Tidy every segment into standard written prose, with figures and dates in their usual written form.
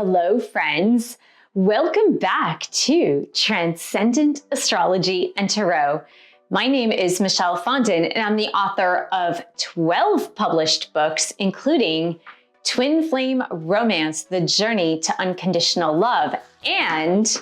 Hello, friends. Welcome back to Transcendent Astrology and Tarot. My name is Michelle Fondon, and I'm the author of 12 published books, including Twin Flame Romance, The Journey to Unconditional Love, and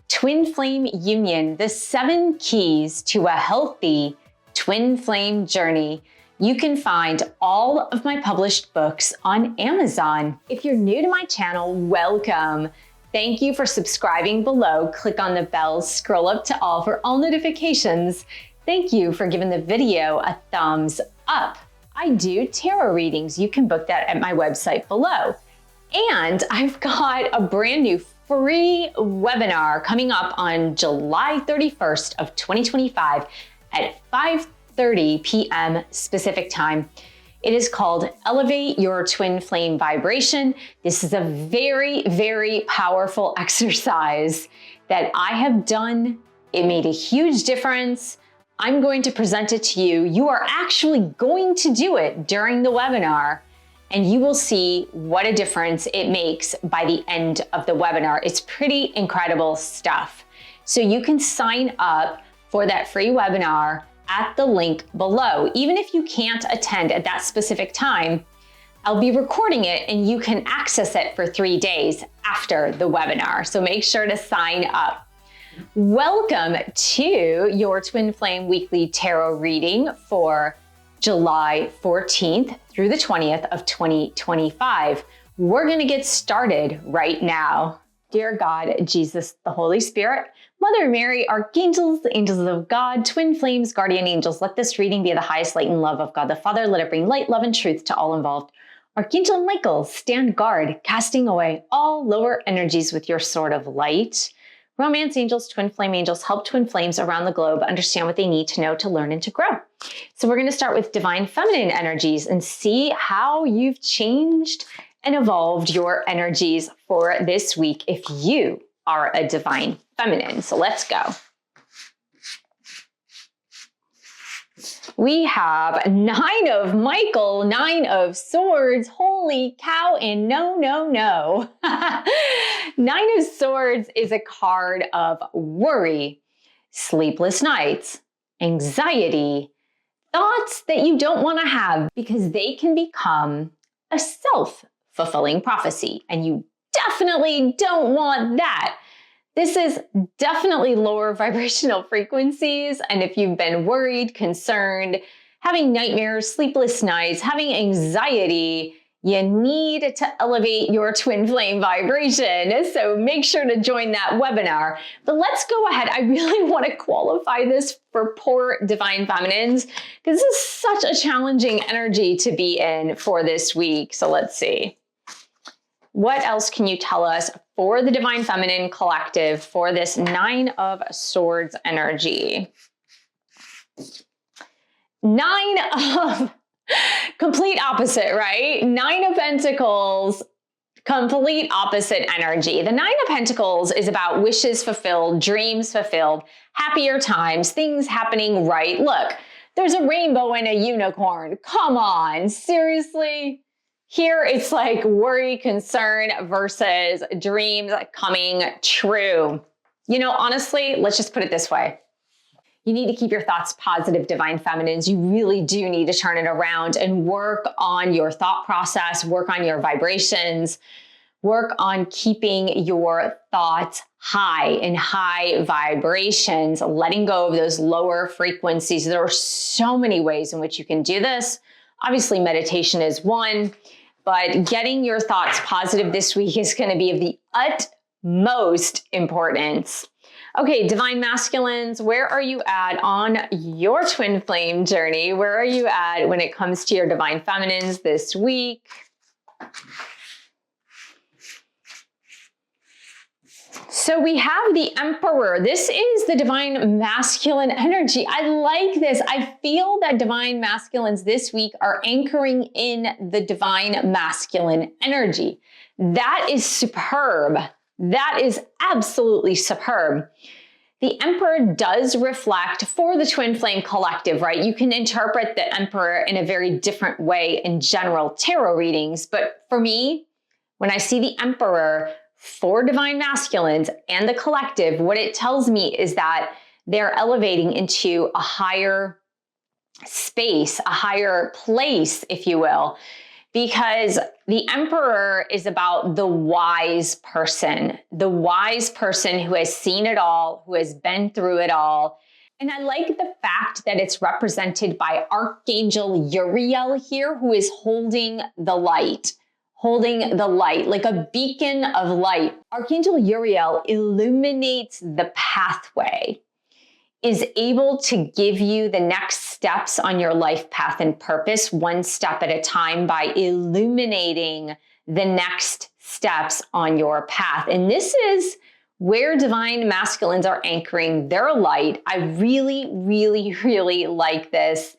Twin Flame Union, The 7 Keys to a Healthy Twin Flame Journey. You can find all of my published books on Amazon. If you're new to my channel, welcome. Thank you for subscribing below. Click on the bell, scroll up to all for all notifications. Thank you for giving the video a thumbs up. I do tarot readings. You can book that at my website below. And I've got a brand new free webinar coming up on July 31st of 2025 at 5:30 p.m. Pacific time. It is called Elevate Your Twin Flame Vibration. This is a very, very powerful exercise that I have done. It made a huge difference. I'm going to present it to you. You are actually going to do it during the webinar, and you will see what a difference it makes by the end of the webinar. It's pretty incredible stuff. So you can sign up for that free webinar at the link below. Even if you can't attend at that specific time, I'll be recording it and you can access it for 3 days after the webinar. So make sure to sign up. Welcome to your Twin Flame Weekly Tarot reading for July 14th through the 20th of 2025. We're gonna get started right now. Dear God, Jesus, the Holy Spirit, Mother Mary, Archangels, Angels of God, Twin Flames, Guardian Angels, let this reading be the highest light and love of God the Father. Let it bring light, love, and truth to all involved. Archangel Michael, stand guard, casting away all lower energies with your sword of light. Romance angels, twin flame angels, help twin flames around the globe understand what they need to know to learn and to grow. So we're going to start with divine feminine energies and see how you've changed and evolved your energies for this week if you are a divine feminine. So let's go. We have 9 of Michael, 9 of Swords. Holy cow, and no. 9 of Swords is a card of worry, sleepless nights, anxiety, thoughts that you don't want to have because they can become a self-fulfilling prophecy, and you definitely don't want that. This is definitely lower vibrational frequencies, and if you've been worried, concerned, having nightmares, sleepless nights, having anxiety, you need to elevate your twin flame vibration. So make sure to join that webinar. But let's go ahead. I really want to qualify this for poor divine feminines because this is such a challenging energy to be in for this week. So let's see. What else can you tell us for the Divine Feminine Collective for this 9 of Swords energy? 9 of complete opposite, right? 9 of Pentacles, complete opposite energy. The 9 of Pentacles is about wishes fulfilled, dreams fulfilled, happier times, things happening right. Look, there's a rainbow and a unicorn. Come on, seriously? Here it's like worry, concern versus dreams coming true. You know, honestly, let's just put it this way. You need to keep your thoughts positive, divine feminines. You really do need to turn it around and work on your thought process, work on your vibrations, work on keeping your thoughts high in high vibrations, letting go of those lower frequencies. There are so many ways in which you can do this. Obviously, meditation is one, but getting your thoughts positive this week is going to be of the utmost importance. Okay, divine masculines, where are you at on your twin flame journey? Where are you at when it comes to your divine feminines this week? So we have the Emperor. This is the divine masculine energy. I like this. I feel that divine masculines this week are anchoring in the divine masculine energy. That is superb. That is absolutely superb. The Emperor does reflect for the Twin Flame Collective, right? You can interpret the Emperor in a very different way in general tarot readings. But for me, when I see the Emperor for divine masculines and the collective, what it tells me is that they're elevating into a higher space, a higher place, if you will, because the Emperor is about the wise person who has seen it all, who has been through it all. And I like the fact that it's represented by Archangel Uriel here, who is holding the light, like a beacon of light. Archangel Uriel illuminates the pathway, is able to give you the next steps on your life path and purpose, one step at a time, by illuminating the next steps on your path. And this is where divine masculines are anchoring their light. I really, really, really like this.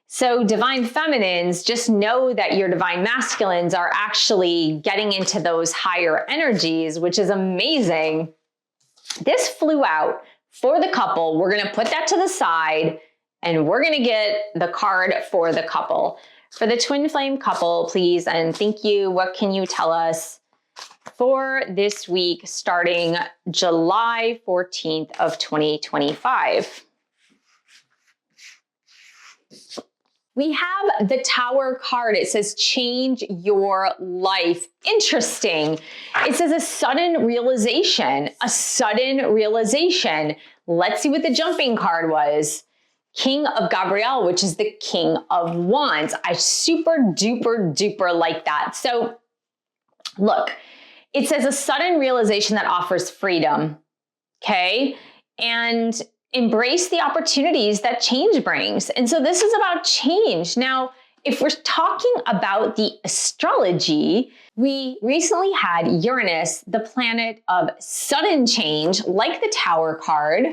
So divine feminines, just know that your divine masculines are actually getting into those higher energies, which is amazing. This flew out for the couple. We're going to put that to the side and we're going to get the card for the couple. For the twin flame couple, please, and thank you. What can you tell us for this week starting July 14th of 2025? We have the Tower card. It says, change your life. Interesting. It says a sudden realization, Let's see what the jumping card was. King of Gabriel, which is the King of Wands. I super duper like that. So look, it says a sudden realization that offers freedom. Okay. And embrace the opportunities that change brings. And so this is about change. Now, if we're talking about the astrology, we recently had Uranus, the planet of sudden change, like the Tower card,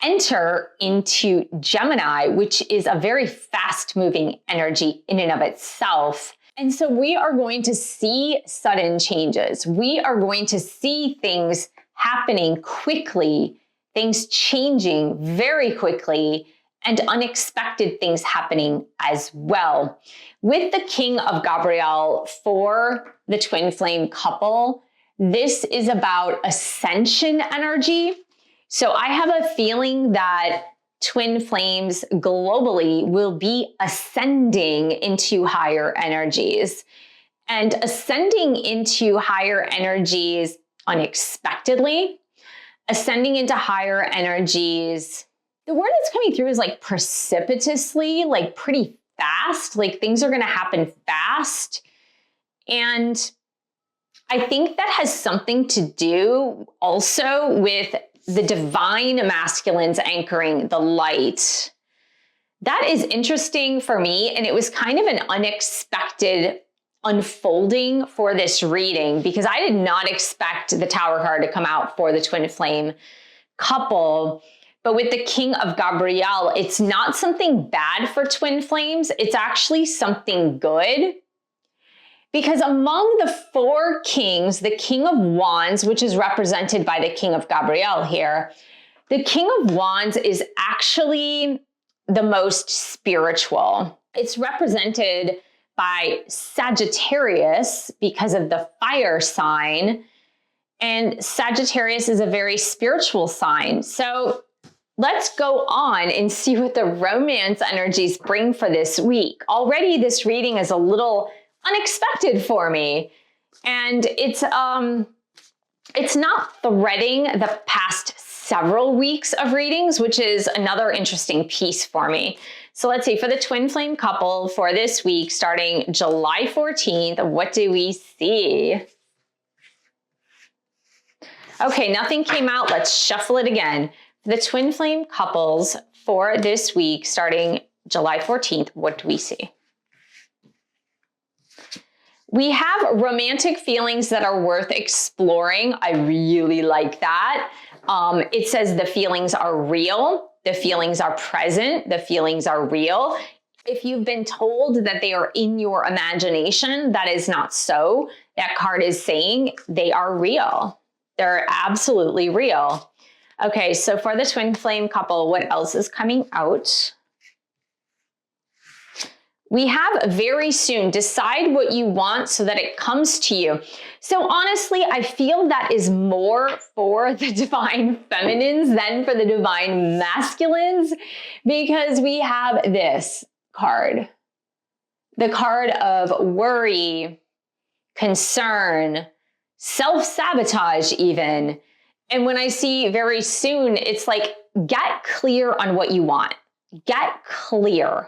enter into Gemini, which is a very fast-moving energy in and of itself. And so we are going to see sudden changes. We are going to see things happening quickly, things changing very quickly, and unexpected things happening as well. With the King of Gabriel for the twin flame couple, this is about ascension energy. So I have a feeling that twin flames globally will be ascending into higher energies. And ascending into higher energies unexpectedly, ascending into higher energies. The word that's coming through is like precipitously, like pretty fast, like things are going to happen fast. And I think that has something to do also with the divine masculines anchoring the light. That is interesting for me. And it was kind of an unexpected unfolding for this reading because I did not expect the Tower card to come out for the twin flame couple. But with the King of Gabriel, it's not something bad for twin flames. It's actually something good. Because among the four kings, the King of Wands, which is represented by the King of Gabriel here, the King of Wands is actually the most spiritual. It's represented by Sagittarius because of the fire sign. And Sagittarius is a very spiritual sign. So let's go on and see what the romance energies bring for this week. Already this reading is a little unexpected for me. And it's not threading the past several weeks of readings, which is another interesting piece for me. So let's see, for the twin flame couple for this week, starting July 14th, what do we see? Okay, nothing came out. Let's shuffle it again. For the twin flame couples for this week, starting July 14th, what do we see? We have romantic feelings that are worth exploring. I really like that. It says the feelings are real. The feelings are present. The feelings are real. If you've been told that they are in your imagination, that is not so. That card is saying they are real. They're absolutely real. Okay, so for the twin flame couple, what else is coming out? We have very soon. Decide what you want so that it comes to you. So honestly, I feel that is more for the divine feminines than for the divine masculines, because we have this card. The card of worry, concern, self-sabotage even. And when I see very soon, it's like, get clear on what you want. Get clear.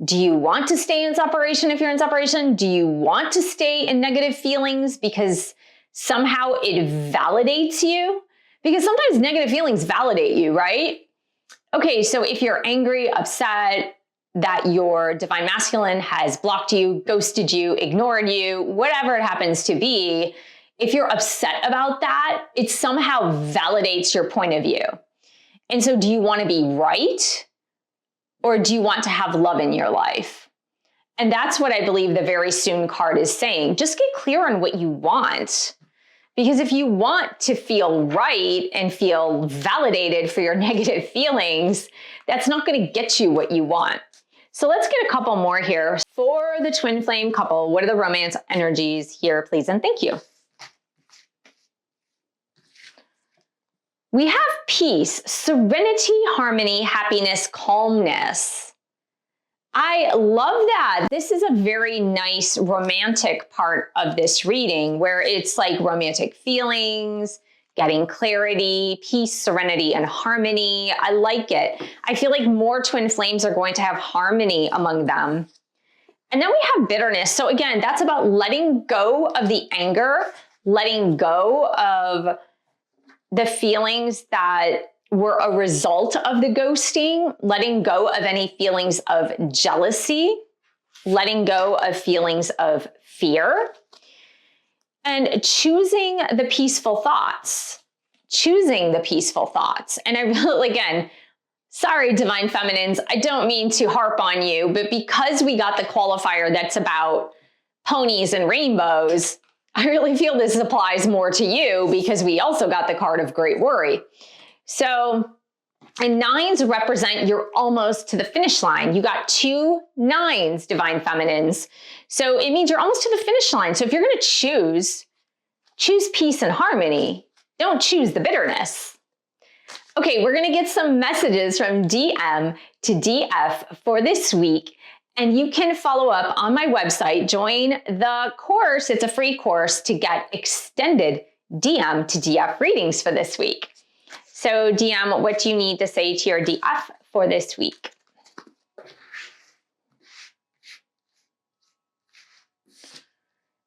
Do you want to stay in separation if you're in separation? Do you want to stay in negative feelings because somehow it validates you? Because sometimes negative feelings validate you, right? Okay, so if you're angry, upset, that your divine masculine has blocked you, ghosted you, ignored you, whatever it happens to be, if you're upset about that, it somehow validates your point of view. And so do you want to be right? Or do you want to have love in your life? And that's what I believe the very soon card is saying. Just get clear on what you want. Because if you want to feel right and feel validated for your negative feelings, that's not going to get you what you want. So let's get a couple more here. For the twin flame couple, what are the romance energies here, please? And thank you. We have peace, serenity, harmony, happiness, calmness. I love that. This is a very nice romantic part of this reading where it's like romantic feelings, getting clarity, peace, serenity, and harmony. I like it. I feel like more twin flames are going to have harmony among them. And then we have bitterness. So again, that's about letting go of the anger, letting go of the feelings that were a result of the ghosting, letting go of any feelings of jealousy, letting go of feelings of fear, and choosing the peaceful thoughts, choosing the peaceful thoughts. And I really, again, sorry, divine feminines, I don't mean to harp on you, but because we got the qualifier that's about ponies and rainbows, I really feel this applies more to you because we also got the card of great worry. So, and nines represent you're almost to the finish line. You got 2 nines, divine feminines. So it means you're almost to the finish line. So if you're going to choose peace and harmony. Don't choose the bitterness. Okay, we're going to get some messages from DM to DF for this week. And you can follow up on my website, join the course. It's a free course to get extended DM to DF readings for this week. So DM, what do you need to say to your DF for this week?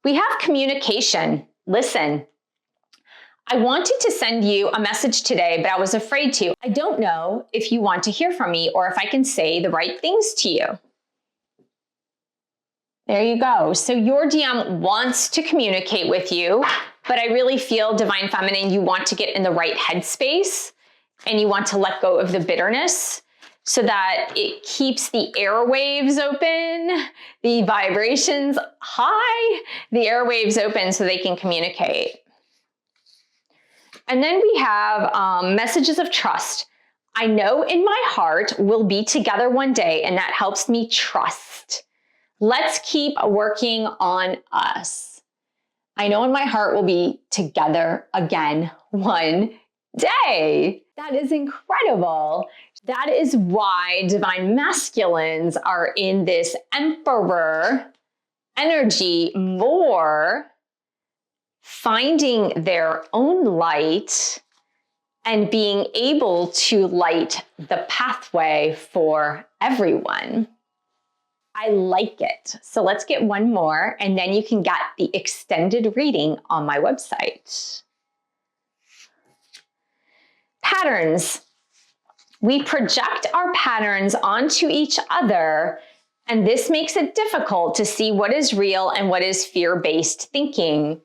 We have communication. Listen, I wanted to send you a message today, but I was afraid to. I don't know if you want to hear from me or if I can say the right things to you. There you go. So your DM wants to communicate with you, but I really feel, divine feminine, you want to get in the right headspace and you want to let go of the bitterness so that it keeps the airwaves open, the vibrations high, the airwaves open so they can communicate. And then we have messages of trust. I know in my heart we'll be together one day, and that helps me trust. Let's keep working on us. I know in my heart we'll be together again one day. That is incredible. That is why divine masculines are in this emperor energy more, finding their own light and being able to light the pathway for everyone. I like it. So let's get one more, and then you can get the extended reading on my website. Patterns. We project our patterns onto each other, and this makes it difficult to see what is real and what is fear-based thinking.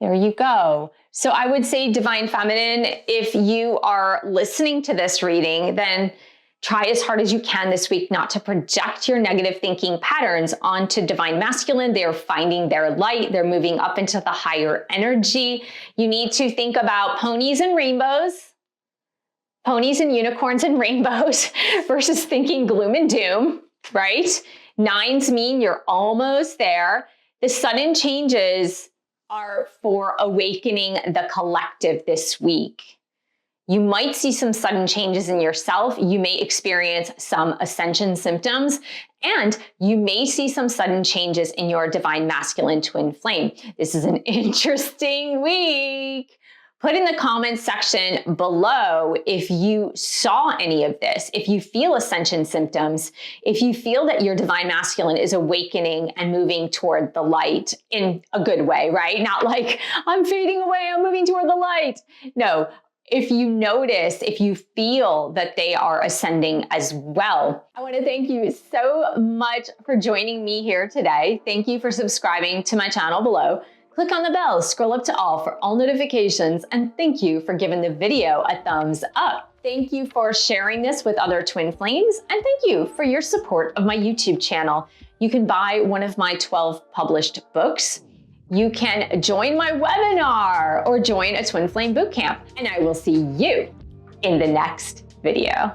There you go. So I would say, divine feminine, if you are listening to this reading, then try as hard as you can this week not to project your negative thinking patterns onto divine masculine. They're finding their light. They're moving up into the higher energy. You need to think about ponies and rainbows, ponies and unicorns and rainbows versus thinking gloom and doom. right? Nines mean you're almost there. The sudden changes are for awakening the collective this week. You might see some sudden changes in yourself. You may experience some ascension symptoms, and you may see some sudden changes in your divine masculine twin flame. This is an interesting week. Put in the comments section below if you saw any of this, if you feel ascension symptoms, if you feel that your divine masculine is awakening and moving toward the light in a good way, right? Not like, I'm fading away, I'm moving toward the light. No, if you notice, if you feel that they are ascending as well. I want to thank you so much for joining me here today. Thank you for subscribing to my channel below. Click on the bell, scroll up to all for all notifications, and thank you for giving the video a thumbs up. Thank you for sharing this with other twin flames, and thank you for your support of my YouTube channel. You can buy one of my 12 published books. You can join my webinar or join a twin flame bootcamp, and I will see you in the next video.